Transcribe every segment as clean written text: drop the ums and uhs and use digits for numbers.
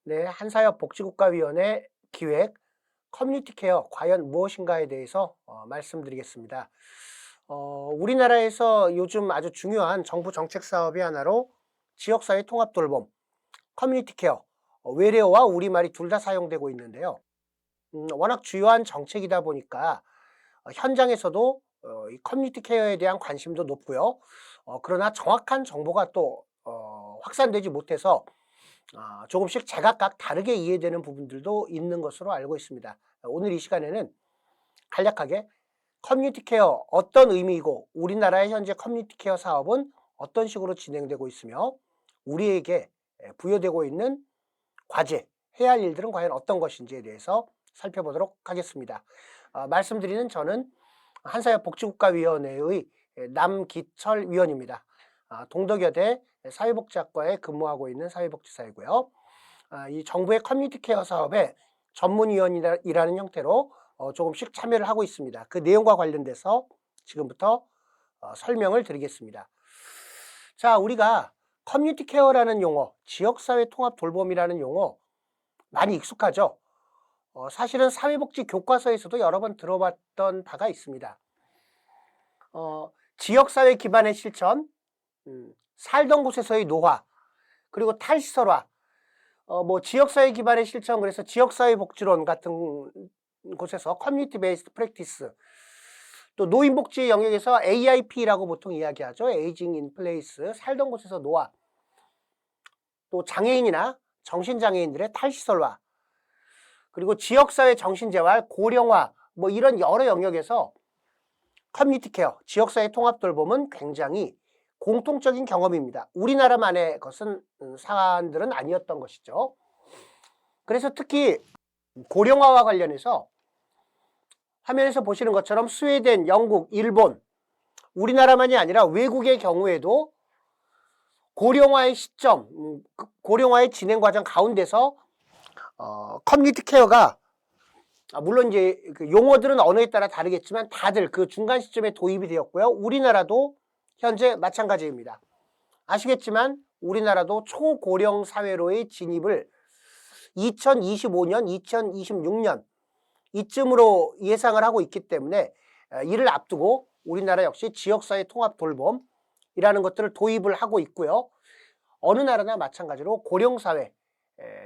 네, 한사협 복지국가위원회 기획 커뮤니티 케어 과연 무엇인가에 대해서 말씀드리겠습니다. 우리나라에서 요즘 아주 중요한 정부 정책 사업의 하나로 지역사회 통합 돌봄, 커뮤니티 케어, 외래어와 우리말이 둘 다 사용되고 있는데요. 워낙 주요한 정책이다 보니까 현장에서도 이 커뮤니티 케어에 대한 관심도 높고요. 그러나 정확한 정보가 또 확산되지 못해서 조금씩 제각각 다르게 이해되는 부분들도 있는 것으로 알고 있습니다. 오늘 이 시간에는 간략하게 커뮤니티 케어 어떤 의미이고 우리나라의 현재 커뮤니티 케어 사업은 어떤 식으로 진행되고 있으며 우리에게 부여되고 있는 과제, 해야 할 일들은 과연 어떤 것인지에 대해서 살펴보도록 하겠습니다. 말씀드리는 저는 한사협 복지국가위원회의 남기철 위원입니다. 동덕여대 사회복지학과에 근무하고 있는 사회복지사이고요. 이 정부의 커뮤니티 케어 사업에 전문위원이라는 형태로 조금씩 참여를 하고 있습니다. 그 내용과 관련돼서 지금부터 설명을 드리겠습니다. 자, 우리가 커뮤니티 케어라는 용어, 지역사회 통합 돌봄이라는 용어 많이 익숙하죠? 사실은 사회복지 교과서에서도 여러 번 들어봤던 바가 있습니다. 지역사회 기반의 실천, 살던 곳에서의 노화, 그리고 탈시설화, 지역사회 기반의 실천, 그래서 지역사회 복지론 같은 곳에서 커뮤니티 베이스드 프랙티스, 또 노인복지 영역에서 AIP라고 보통 이야기하죠. 에이징 인 플레이스, 살던 곳에서 노화, 또 장애인이나 정신장애인들의 탈시설화, 그리고 지역사회 정신재활, 고령화, 이런 여러 영역에서 커뮤니티 케어, 지역사회 통합 돌봄은 굉장히 공통적인 경험입니다. 우리나라만의 것은 사안들은 아니었던 것이죠. 그래서 특히 고령화와 관련해서 화면에서 보시는 것처럼 스웨덴, 영국, 일본, 우리나라만이 아니라 외국의 경우에도 고령화의 시점, 고령화의 진행 과정 가운데서 커뮤니티 케어가 물론 이제 그 용어들은 언어에 따라 다르겠지만 다들 그 중간 시점에 도입이 되었고요. 우리나라도 현재 마찬가지입니다. 아시겠지만 우리나라도 초고령 사회로의 진입을 2025년, 2026년 이쯤으로 예상을 하고 있기 때문에 이를 앞두고 우리나라 역시 지역사회 통합 돌봄이라는 것들을 도입을 하고 있고요. 어느 나라나 마찬가지로 고령사회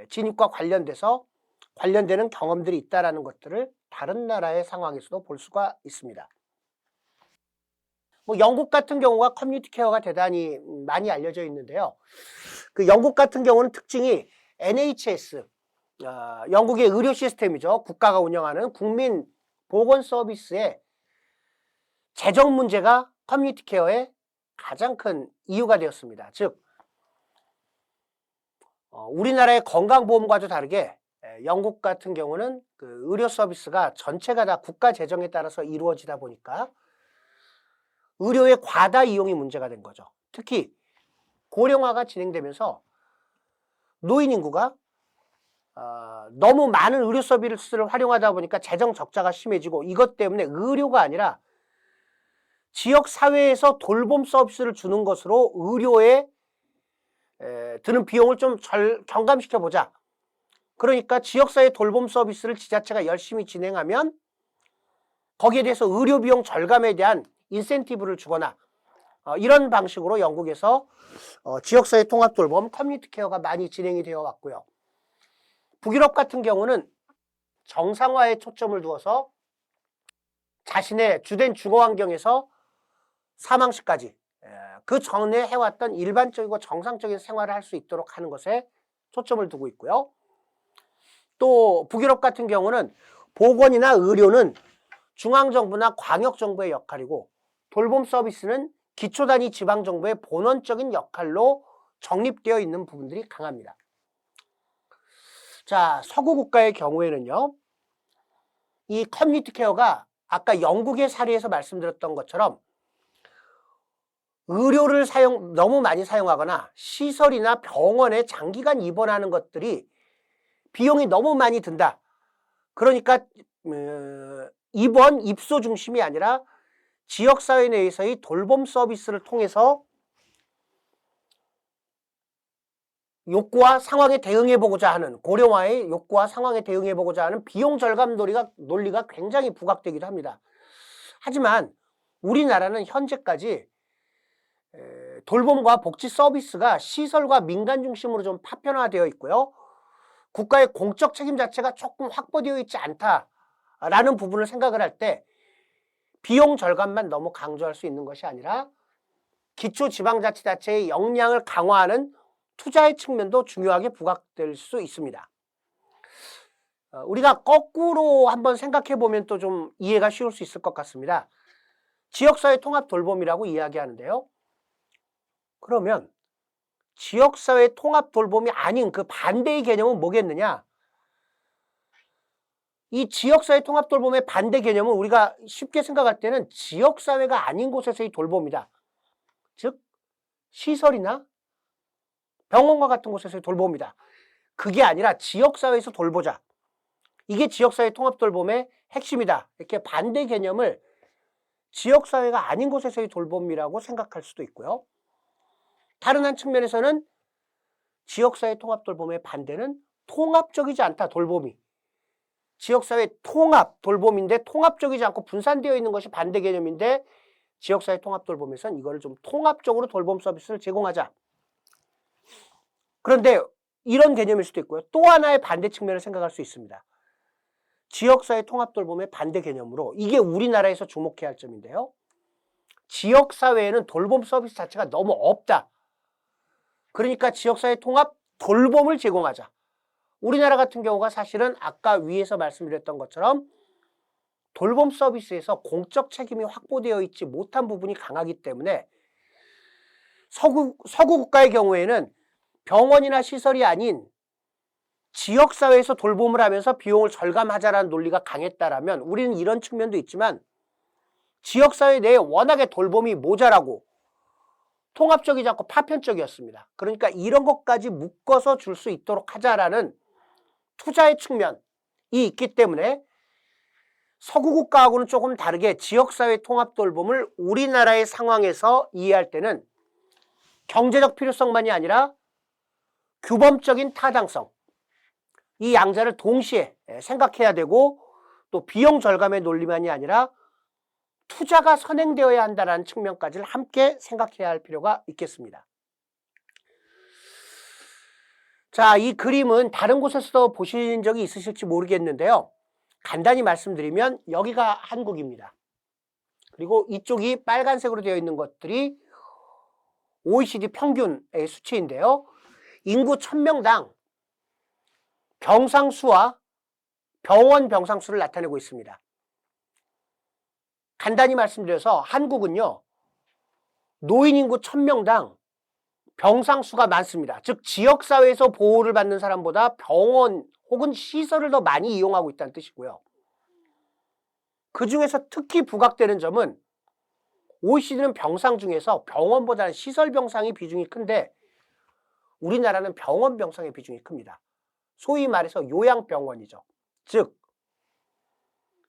진입과 관련돼서 관련되는 경험들이 있다는 것들을 다른 나라의 상황에서도 볼 수가 있습니다. 영국 같은 경우가 커뮤니티 케어가 대단히 많이 알려져 있는데요. 그 영국 같은 경우는 특징이 NHS, 영국의 의료 시스템이죠. 국가가 운영하는 국민 보건 서비스의 재정 문제가 커뮤니티 케어의 가장 큰 이유가 되었습니다. 즉, 우리나라의 건강보험과도 다르게 영국 같은 경우는 그 의료 서비스가 전체가 다 국가 재정에 따라서 이루어지다 보니까 의료의 과다 이용이 문제가 된 거죠. 특히 고령화가 진행되면서 노인 인구가 너무 많은 의료 서비스를 활용하다 보니까 재정 적자가 심해지고 이것 때문에 의료가 아니라 지역 사회에서 돌봄 서비스를 주는 것으로 의료에 드는 비용을 좀 경감시켜 보자. 그러니까 지역사회 돌봄 서비스를 지자체가 열심히 진행하면 거기에 대해서 의료 비용 절감에 대한 인센티브를 주거나 이런 방식으로 영국에서 지역사회 통합 돌봄 커뮤니티 케어가 많이 진행이 되어 왔고요. 북유럽 같은 경우는 정상화에 초점을 두어서 자신의 주된 주거 환경에서 사망 시까지 그 전에 해왔던 일반적이고 정상적인 생활을 할 수 있도록 하는 것에 초점을 두고 있고요. 또 북유럽 같은 경우는 보건이나 의료는 중앙정부나 광역정부의 역할이고 돌봄 서비스는 기초단위 지방정부의 본원적인 역할로 정립되어 있는 부분들이 강합니다. 자, 서구 국가의 경우에는요. 이 커뮤니티 케어가 아까 영국의 사례에서 말씀드렸던 것처럼 의료를 너무 많이 사용하거나 시설이나 병원에 장기간 입원하는 것들이 비용이 너무 많이 든다. 그러니까 입원, 입소 중심이 아니라 지역사회 내에서의 돌봄 서비스를 통해서 욕구와 상황에 대응해보고자 하는, 고령화의 욕구와 상황에 대응해보고자 하는 비용 절감 논리가 굉장히 부각되기도 합니다. 하지만 우리나라는 현재까지 돌봄과 복지 서비스가 시설과 민간 중심으로 좀 파편화되어 있고요. 국가의 공적 책임 자체가 조금 확보되어 있지 않다라는 부분을 생각을 할 때 비용 절감만 너무 강조할 수 있는 것이 아니라 기초지방자치단체의 역량을 강화하는 투자의 측면도 중요하게 부각될 수 있습니다. 우리가 거꾸로 한번 생각해 보면 또 좀 이해가 쉬울 수 있을 것 같습니다. 지역사회 통합 돌봄이라고 이야기하는데요. 그러면 지역사회 통합 돌봄이 아닌 그 반대의 개념은 뭐겠느냐? 이 지역사회 통합 돌봄의 반대 개념은 우리가 쉽게 생각할 때는 지역사회가 아닌 곳에서의 돌봄이다. 즉 시설이나 병원과 같은 곳에서의 돌봄이다. 그게 아니라 지역사회에서 돌보자. 이게 지역사회 통합 돌봄의 핵심이다. 이렇게 반대 개념을 지역사회가 아닌 곳에서의 돌봄이라고 생각할 수도 있고요. 다른 한 측면에서는 지역사회 통합 돌봄의 반대는 통합적이지 않다. 돌봄이. 지역사회 통합 돌봄인데 통합적이지 않고 분산되어 있는 것이 반대 개념인데 지역사회 통합 돌봄에서는 이거를 좀 통합적으로 돌봄 서비스를 제공하자. 그런데 이런 개념일 수도 있고요. 또 하나의 반대 측면을 생각할 수 있습니다. 지역사회 통합 돌봄의 반대 개념으로 이게 우리나라에서 주목해야 할 점인데요. 지역사회에는 돌봄 서비스 자체가 너무 없다. 그러니까 지역사회 통합 돌봄을 제공하자. 우리나라 같은 경우가 사실은 아까 위에서 말씀드렸던 것처럼 돌봄 서비스에서 공적 책임이 확보되어 있지 못한 부분이 강하기 때문에 서구 국가의 경우에는 병원이나 시설이 아닌 지역사회에서 돌봄을 하면서 비용을 절감하자라는 논리가 강했다라면 우리는 이런 측면도 있지만 지역사회 내에 워낙에 돌봄이 모자라고 통합적이지 않고 파편적이었습니다. 그러니까 이런 것까지 묶어서 줄 수 있도록 하자라는 투자의 측면이 있기 때문에 서구 국가하고는 조금 다르게 지역사회 통합 돌봄을 우리나라의 상황에서 이해할 때는 경제적 필요성만이 아니라 규범적인 타당성, 이 양자를 동시에 생각해야 되고 또 비용 절감의 논리만이 아니라 투자가 선행되어야 한다는 측면까지를 함께 생각해야 할 필요가 있겠습니다. 자, 이 그림은 다른 곳에서도 보신 적이 있으실지 모르겠는데요. 간단히 말씀드리면 여기가 한국입니다. 그리고 이쪽이 빨간색으로 되어 있는 것들이 OECD 평균의 수치인데요. 인구 1000명당 병상수와 병원 병상수를 나타내고 있습니다. 간단히 말씀드려서 한국은요. 노인 인구 1000명당 병상수가 많습니다. 즉 지역사회에서 보호를 받는 사람보다 병원 혹은 시설을 더 많이 이용하고 있다는 뜻이고요. 그 중에서 특히 부각되는 점은 OECD는 병상 중에서 병원보다는 시설 병상의 비중이 큰데 우리나라는 병원 병상의 비중이 큽니다. 소위 말해서 요양병원이죠. 즉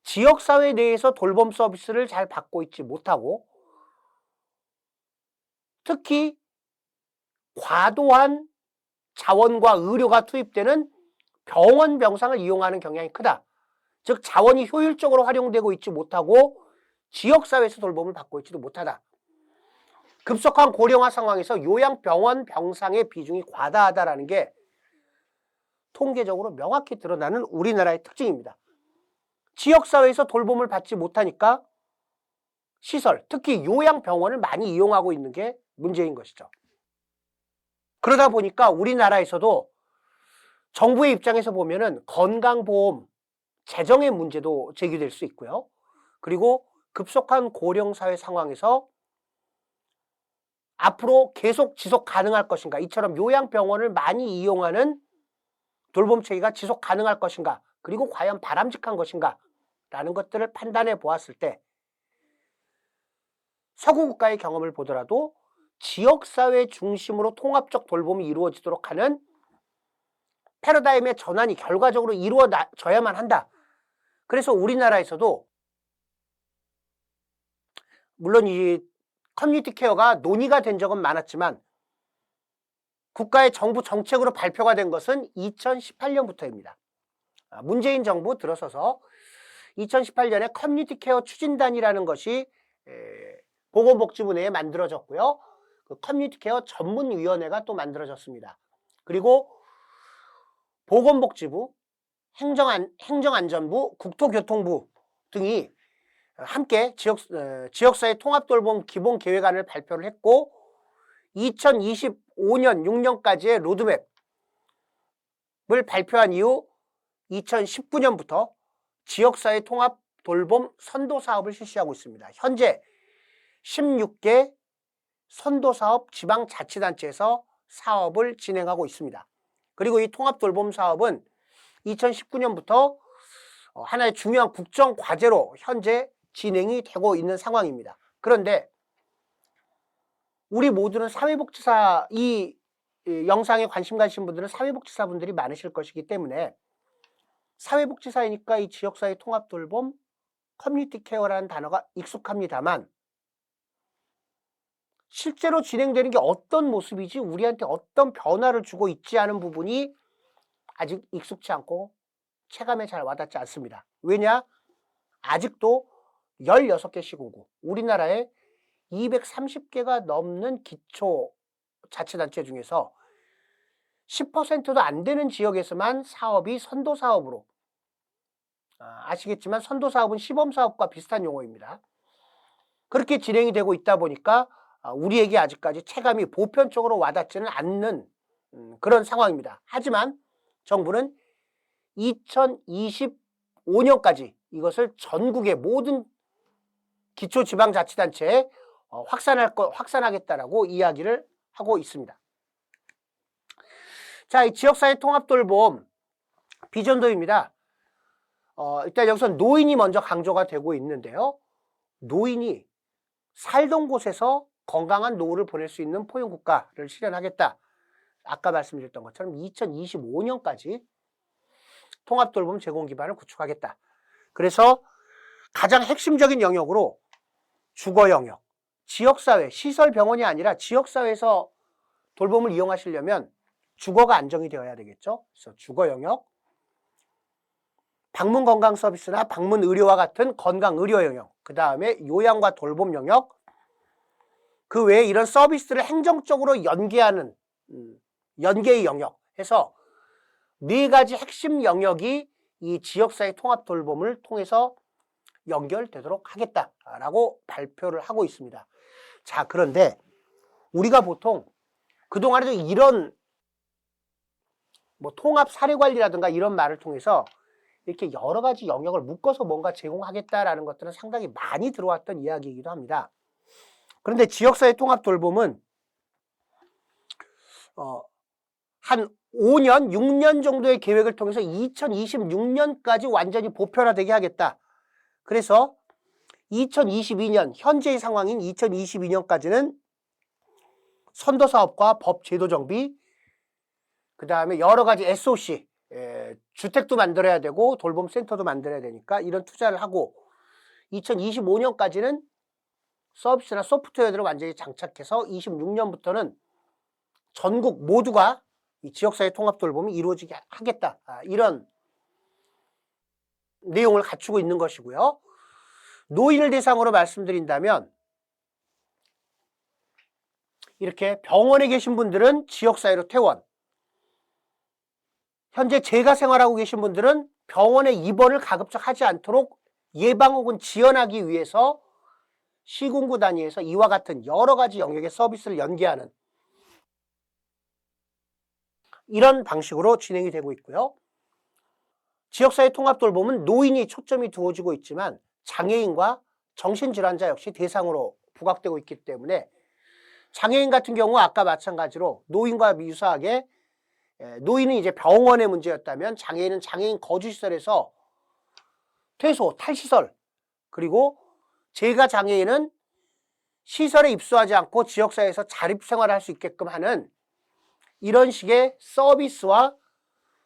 지역사회 내에서 돌봄 서비스를 잘 받고 있지 못하고 특히 과도한 자원과 의료가 투입되는 병원 병상을 이용하는 경향이 크다. 즉 자원이 효율적으로 활용되고 있지 못하고 지역사회에서 돌봄을 받고 있지도 못하다. 급속한 고령화 상황에서 요양병원 병상의 비중이 과다하다라는 게 통계적으로 명확히 드러나는 우리나라의 특징입니다. 지역사회에서 돌봄을 받지 못하니까 시설, 특히 요양병원을 많이 이용하고 있는 게 문제인 것이죠. 그러다 보니까 우리나라에서도 정부의 입장에서 보면은 건강보험 재정의 문제도 제기될 수 있고요. 그리고 급속한 고령사회 상황에서 앞으로 계속 지속 가능할 것인가, 이처럼 요양병원을 많이 이용하는 돌봄체계가 지속 가능할 것인가, 그리고 과연 바람직한 것인가 라는 것들을 판단해 보았을 때 서구 국가의 경험을 보더라도 지역사회 중심으로 통합적 돌봄이 이루어지도록 하는 패러다임의 전환이 결과적으로 이루어져야만 한다. 그래서 우리나라에서도 물론 이 커뮤니티 케어가 논의가 된 적은 많았지만 국가의 정부 정책으로 발표가 된 것은 2018년부터입니다. 문재인 정부 들어서서 2018년에 커뮤니티 케어 추진단이라는 것이 보건복지부 내에 만들어졌고요. 그 커뮤니티 케어 전문위원회가 또 만들어졌습니다. 그리고 보건복지부, 행정안전부, 국토교통부 등이 함께 지역사회 통합돌봄 기본계획안을 발표를 했고 2025년 6년까지의 로드맵을 발표한 이후 2019년부터 지역사회 통합돌봄 선도사업을 실시하고 있습니다. 현재 16개 선도사업 지방자치단체에서 사업을 진행하고 있습니다. 그리고 이 통합돌봄 사업은 2019년부터 하나의 중요한 국정과제로 현재 진행이 되고 있는 상황입니다. 그런데 우리 모두는 사회복지사, 이 영상에 관심 가신 분들은 사회복지사분들이 많으실 것이기 때문에 사회복지사이니까 이 지역사회 통합돌봄 커뮤니티 케어라는 단어가 익숙합니다만 실제로 진행되는 게 어떤 모습이지 우리한테 어떤 변화를 주고 있지 않은 부분이 아직 익숙치 않고 체감에 잘 와닿지 않습니다. 왜냐? 아직도 16개 시군구, 우리나라에 230개가 넘는 기초자치단체 중에서 10%도 안 되는 지역에서만 사업이 선도사업으로, 아시겠지만 선도사업은 시범사업과 비슷한 용어입니다. 그렇게 진행이 되고 있다 보니까 우리에게 아직까지 체감이 보편적으로 와닿지는 않는 그런 상황입니다. 하지만 정부는 2025년까지 이것을 전국의 모든 기초지방자치단체에 확산하겠다라고 이야기를 하고 있습니다. 자, 이 지역사회 통합돌봄 비전도입니다. 일단 여기서 노인이 먼저 강조가 되고 있는데요. 노인이 살던 곳에서 건강한 노후를 보낼 수 있는 포용국가를 실현하겠다. 아까 말씀드렸던 것처럼 2025년까지 통합돌봄 제공 기반을 구축하겠다. 그래서 가장 핵심적인 영역으로 주거 영역, 지역사회, 시설 병원이 아니라 지역사회에서 돌봄을 이용하시려면 주거가 안정이 되어야 되겠죠. 그래서 주거 영역, 방문 건강 서비스나 방문 의료와 같은 건강 의료 영역, 그 다음에 요양과 돌봄 영역, 그 외에 이런 서비스를 행정적으로 연계하는 연계의 영역 해서 4가지 핵심 영역이 이 지역사회 통합 돌봄을 통해서 연결되도록 하겠다라고 발표를 하고 있습니다. 자, 그런데 우리가 보통 그동안에도 이런 통합 사례관리라든가 이런 말을 통해서 이렇게 여러 가지 영역을 묶어서 뭔가 제공하겠다라는 것들은 상당히 많이 들어왔던 이야기이기도 합니다. 그런데 지역사회 통합 돌봄은 한 5년, 6년 정도의 계획을 통해서 2026년까지 완전히 보편화되게 하겠다. 그래서 2022년, 현재의 상황인 2022년까지는 선도사업과 법 제도 정비, 그 다음에 여러 가지 SOC, 주택도 만들어야 되고 돌봄센터도 만들어야 되니까 이런 투자를 하고 2025년까지는 서비스나 소프트웨어들을 완전히 장착해서 26년부터는 전국 모두가 이 지역사회 통합돌봄이 이루어지게 하겠다. 이런 내용을 갖추고 있는 것이고요. 노인을 대상으로 말씀드린다면 이렇게 병원에 계신 분들은 지역사회로 퇴원, 현재 재가 생활하고 계신 분들은 병원에 입원을 가급적 하지 않도록 예방 혹은 지원하기 위해서 시군구 단위에서 이와 같은 여러 가지 영역의 서비스를 연계하는 이런 방식으로 진행이 되고 있고요. 지역사회 통합돌봄은 노인이 초점이 두어지고 있지만 장애인과 정신질환자 역시 대상으로 부각되고 있기 때문에 장애인 같은 경우 아까 마찬가지로 노인과 유사하게 노인은 이제 병원의 문제였다면 장애인은 장애인 거주시설에서 퇴소, 탈시설, 그리고 재가 장애인은 시설에 입소하지 않고 지역사회에서 자립생활을 할 수 있게끔 하는 이런 식의 서비스와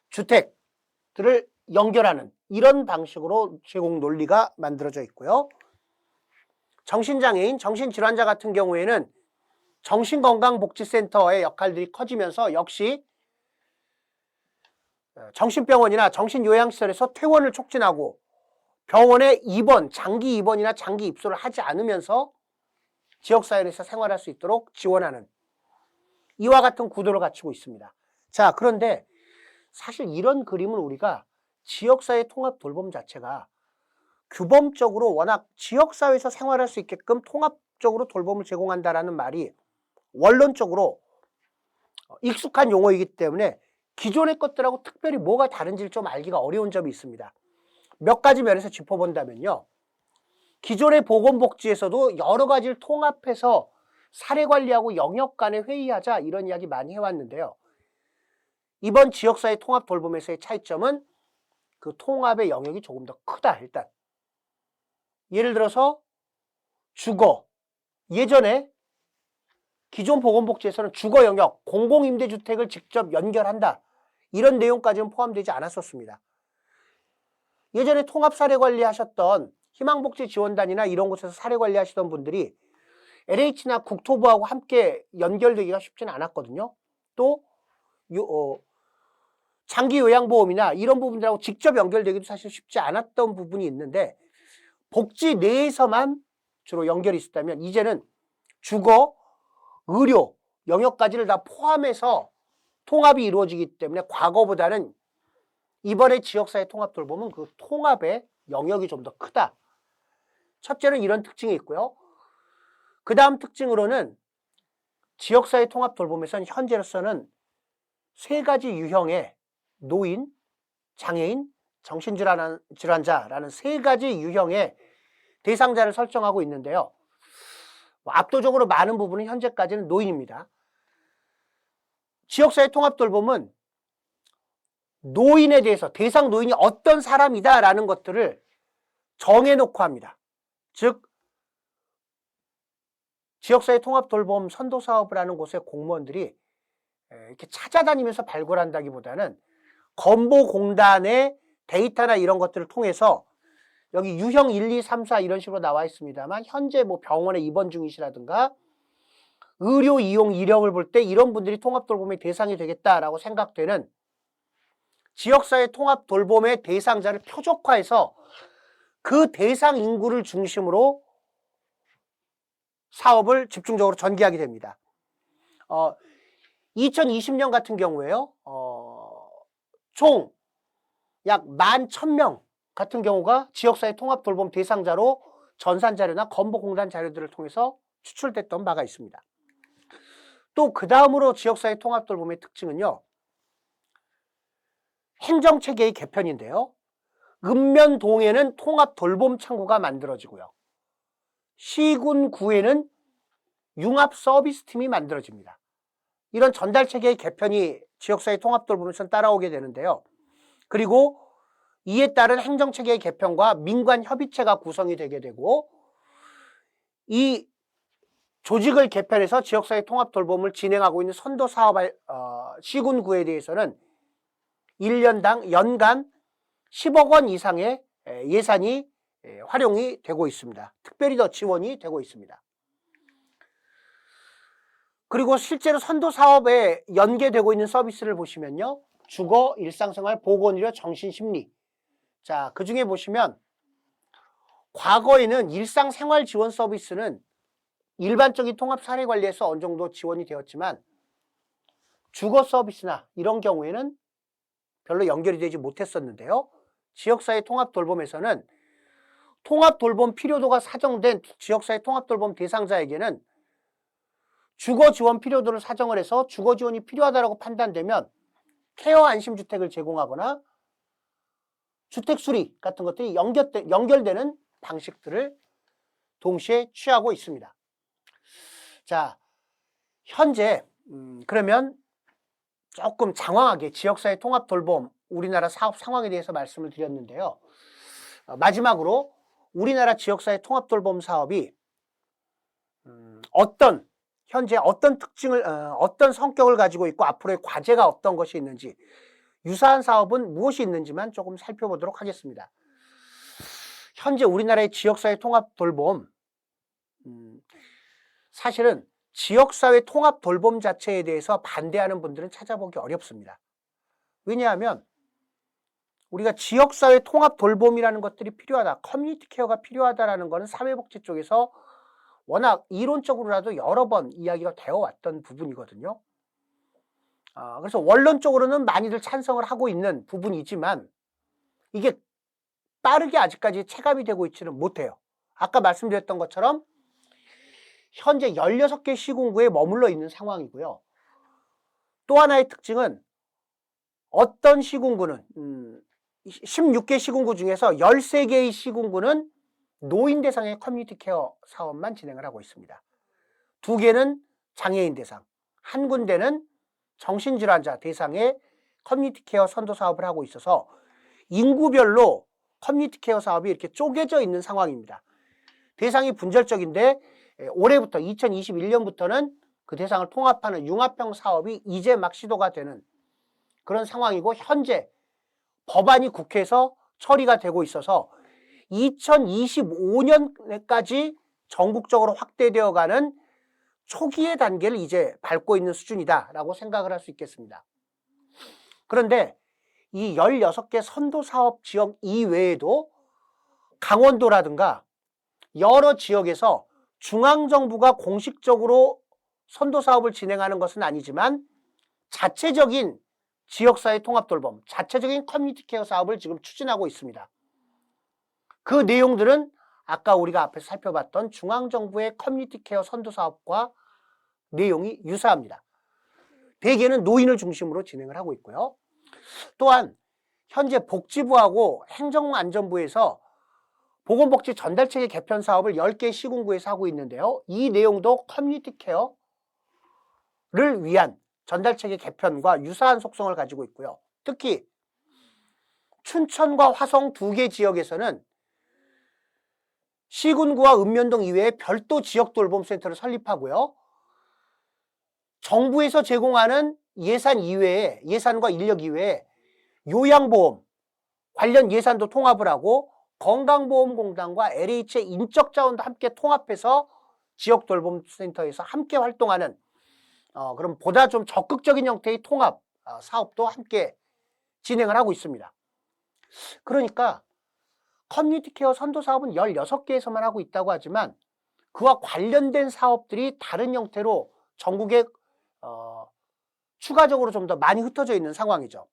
주택들을 연결하는 이런 방식으로 제공 논리가 만들어져 있고요. 정신장애인, 정신질환자 같은 경우에는 정신건강복지센터의 역할들이 커지면서 역시 정신병원이나 정신요양시설에서 퇴원을 촉진하고 병원에 입원, 장기 입원이나 장기 입소를 하지 않으면서 지역사회에서 생활할 수 있도록 지원하는 이와 같은 구도를 갖추고 있습니다. 자, 그런데 사실 이런 그림은 우리가 지역사회 통합 돌봄 자체가 규범적으로 워낙 지역사회에서 생활할 수 있게끔 통합적으로 돌봄을 제공한다라는 말이 원론적으로 익숙한 용어이기 때문에 기존의 것들하고 특별히 뭐가 다른지를 좀 알기가 어려운 점이 있습니다. 몇 가지 면에서 짚어본다면요. 기존의 보건복지에서도 여러 가지를 통합해서 사례관리하고 영역 간에 회의하자 이런 이야기 많이 해왔는데요. 이번 지역사회 통합 돌봄에서의 차이점은 그 통합의 영역이 조금 더 크다. 일단 예를 들어서 주거, 예전에 기존 보건복지에서는 주거 영역, 공공임대주택을 직접 연결한다 이런 내용까지는 포함되지 않았었습니다. 예전에 통합 사례관리 하셨던 희망복지지원단이나 이런 곳에서 사례관리 하시던 분들이 LH나 국토부하고 함께 연결되기가 쉽지는 않았거든요. 또 장기요양보험이나 이런 부분들하고 직접 연결되기도 사실 쉽지 않았던 부분이 있는데 복지 내에서만 주로 연결이 있었다면 이제는 주거, 의료 영역까지를 다 포함해서 통합이 이루어지기 때문에 과거보다는 이번에 지역사회 통합 돌봄은 그 통합의 영역이 좀 더 크다. 첫째는 이런 특징이 있고요. 그 다음 특징으로는 지역사회 통합 돌봄에서는 현재로서는 세 가지 유형의 노인, 장애인, 정신질환자라는 세 가지 유형의 대상자를 설정하고 있는데요. 압도적으로 많은 부분은 현재까지는 노인입니다. 지역사회 통합 돌봄은 노인에 대해서 대상 노인이 어떤 사람이다라는 것들을 정해놓고 합니다. 즉 지역사회 통합 돌봄 선도사업을 하는 곳의 공무원들이 이렇게 찾아다니면서 발굴한다기보다는 건보공단의 데이터나 이런 것들을 통해서 여기 유형 1, 2, 3, 4 이런 식으로 나와 있습니다만 현재 뭐 병원에 입원 중이시라든가 의료 이용 이력을 볼 때 이런 분들이 통합 돌봄의 대상이 되겠다라고 생각되는 지역사회 통합 돌봄의 대상자를 표적화해서 그 대상 인구를 중심으로 사업을 집중적으로 전개하게 됩니다. 2020년 같은 경우에요. 총 약 11,000명 같은 경우가 지역사회 통합 돌봄 대상자로 전산 자료나 건보공단 자료들을 통해서 추출됐던 바가 있습니다. 또 그 다음으로 지역사회 통합 돌봄의 특징은요. 행정체계의 개편인데요. 읍면동에는 통합 돌봄 창구가 만들어지고요. 시군 구에는 융합 서비스팀이 만들어집니다. 이런 전달체계의 개편이 지역사회 통합 돌봄에서 따라오게 되는데요. 그리고 이에 따른 행정체계의 개편과 민관협의체가 구성이 되게 되고 이 조직을 개편해서 지역사회 통합 돌봄을 진행하고 있는 선도사업 시군구에 대해서는 1년당 연간 10억 원 이상의 예산이 활용이 되고 있습니다. 특별히 더 지원이 되고 있습니다. 그리고 실제로 선도사업에 연계되고 있는 서비스를 보시면요. 주거, 일상생활, 보건의료, 정신심리. 자, 그 중에 보시면 과거에는 일상생활 지원 서비스는 일반적인 통합 사례관리에서 어느 정도 지원이 되었지만 주거 서비스나 이런 경우에는 별로 연결이 되지 못했었는데요. 지역사회 통합 돌봄에서는 통합 돌봄 필요도가 사정된 지역사회 통합 돌봄 대상자에게는 주거 지원 필요도를 사정을 해서 주거 지원이 필요하다고 판단되면 케어 안심주택을 제공하거나 주택 수리 같은 것들이 연결되는 방식들을 동시에 취하고 있습니다. 자, 현재 그러면 조금 장황하게 지역사회 통합 돌봄 우리나라 사업 상황에 대해서 말씀을 드렸는데요. 마지막으로 우리나라 지역사회 통합 돌봄 사업이 현재 어떤 특징을 어떤 성격을 가지고 있고 앞으로의 과제가 어떤 것이 있는지 유사한 사업은 무엇이 있는지만 조금 살펴보도록 하겠습니다. 현재 우리나라의 지역사회 통합 돌봄 사실은 지역사회 통합 돌봄 자체에 대해서 반대하는 분들은 찾아보기 어렵습니다. 왜냐하면 우리가 지역사회 통합 돌봄이라는 것들이 필요하다, 커뮤니티 케어가 필요하다라는 것은 사회복지 쪽에서 워낙 이론적으로라도 여러 번 이야기가 되어 왔던 부분이거든요. 그래서 원론적으로는 많이들 찬성을 하고 있는 부분이지만 이게 빠르게 아직까지 체감이 되고 있지는 못해요. 아까 말씀드렸던 것처럼 현재 16개 시군구에 머물러 있는 상황이고요. 또 하나의 특징은 어떤 시군구는 16개 시군구 중에서 13개의 시군구는 노인 대상의 커뮤니티 케어 사업만 진행을 하고 있습니다. 2개는 장애인 대상, 한 군데는 정신질환자 대상의 커뮤니티 케어 선도 사업을 하고 있어서 인구별로 커뮤니티 케어 사업이 이렇게 쪼개져 있는 상황입니다. 대상이 분절적인데 올해부터 2021년부터는 그 대상을 통합하는 융합형 사업이 이제 막 시도가 되는 그런 상황이고, 현재 법안이 국회에서 처리가 되고 있어서 2025년까지 전국적으로 확대되어 가는 초기의 단계를 이제 밟고 있는 수준이다라고 생각을 할 수 있겠습니다. 그런데 이 16개 선도사업 지역 이외에도 강원도라든가 여러 지역에서 중앙정부가 공식적으로 선도사업을 진행하는 것은 아니지만 자체적인 지역사회 통합돌봄, 자체적인 커뮤니티 케어 사업을 지금 추진하고 있습니다. 그 내용들은 아까 우리가 앞에서 살펴봤던 중앙정부의 커뮤니티 케어 선도사업과 내용이 유사합니다. 대개는 노인을 중심으로 진행을 하고 있고요. 또한 현재 복지부하고 행정안전부에서 보건복지 전달체계 개편 사업을 10개 시군구에서 하고 있는데요. 이 내용도 커뮤니티 케어를 위한 전달체계 개편과 유사한 속성을 가지고 있고요. 특히 춘천과 화성 2개 지역에서는 시군구와 읍면동 이외에 별도 지역돌봄센터를 설립하고요. 정부에서 제공하는 예산 이외에, 예산과 인력 이외에 요양보험 관련 예산도 통합을 하고 건강보험공단과 LH의 인적자원도 함께 통합해서 지역돌봄센터에서 함께 활동하는 그럼 보다 좀 적극적인 형태의 통합 사업도 함께 진행을 하고 있습니다. 그러니까 커뮤니티 케어 선도 사업은 16개에서만 하고 있다고 하지만 그와 관련된 사업들이 다른 형태로 전국에 추가적으로 좀 더 많이 흩어져 있는 상황이죠.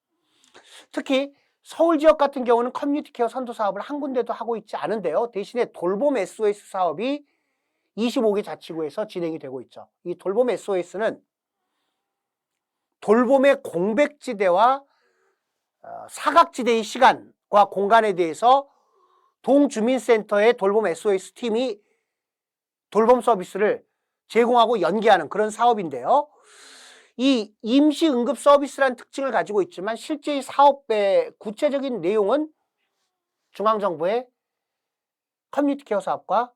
특히 서울 지역 같은 경우는 커뮤니티 케어 선도 사업을 한 군데도 하고 있지 않은데요. 대신에 돌봄 SOS 사업이 25개 자치구에서 진행이 되고 있죠. 이 돌봄 SOS는 돌봄의 공백지대와 사각지대의 시간과 공간에 대해서 동주민센터의 돌봄 SOS 팀이 돌봄 서비스를 제공하고 연계하는 그런 사업인데요. 이 임시응급 서비스라는 특징을 가지고 있지만 실제의 사업의 구체적인 내용은 중앙정부의 커뮤니티 케어 사업과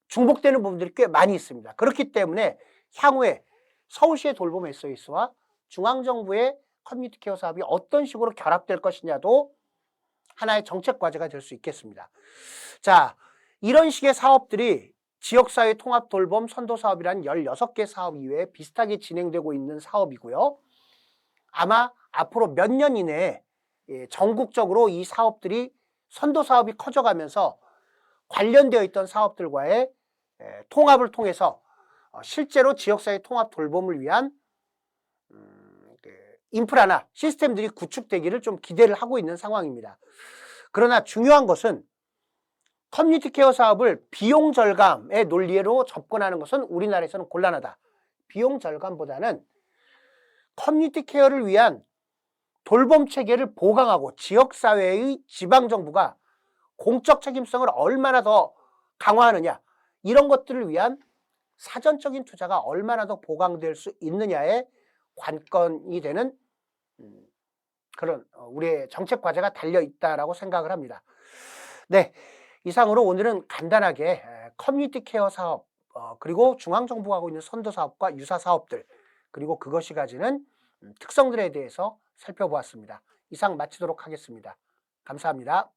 중복되는 부분들이 꽤 많이 있습니다. 그렇기 때문에 향후에 서울시의 돌봄 SOS와 중앙정부의 커뮤니티 케어 사업이 어떤 식으로 결합될 것이냐도 하나의 정책 과제가 될 수 있겠습니다. 자, 이런 식의 사업들이 지역사회 통합 돌봄 선도 사업이라는 16개 사업 이외에 비슷하게 진행되고 있는 사업이고요. 아마 앞으로 몇 년 이내에 전국적으로 이 사업들이 선도 사업이 커져가면서 관련되어 있던 사업들과의 통합을 통해서 실제로 지역사회 통합 돌봄을 위한 인프라나 시스템들이 구축되기를 좀 기대를 하고 있는 상황입니다. 그러나 중요한 것은 커뮤니티 케어 사업을 비용 절감의 논리로 접근하는 것은 우리나라에서는 곤란하다. 비용 절감보다는 커뮤니티 케어를 위한 돌봄 체계를 보강하고 지역사회의 지방정부가 공적 책임성을 얼마나 더 강화하느냐, 이런 것들을 위한 사전적인 투자가 얼마나 더 보강될 수 있느냐에 관건이 되는 그런 우리의 정책 과제가 달려 있다라고 생각을 합니다. 네, 이상으로 오늘은 간단하게 커뮤니티 케어 사업 그리고 중앙정부가 하고 있는 선도 사업과 유사 사업들 그리고 그것이 가지는 특성들에 대해서 살펴보았습니다. 이상 마치도록 하겠습니다. 감사합니다.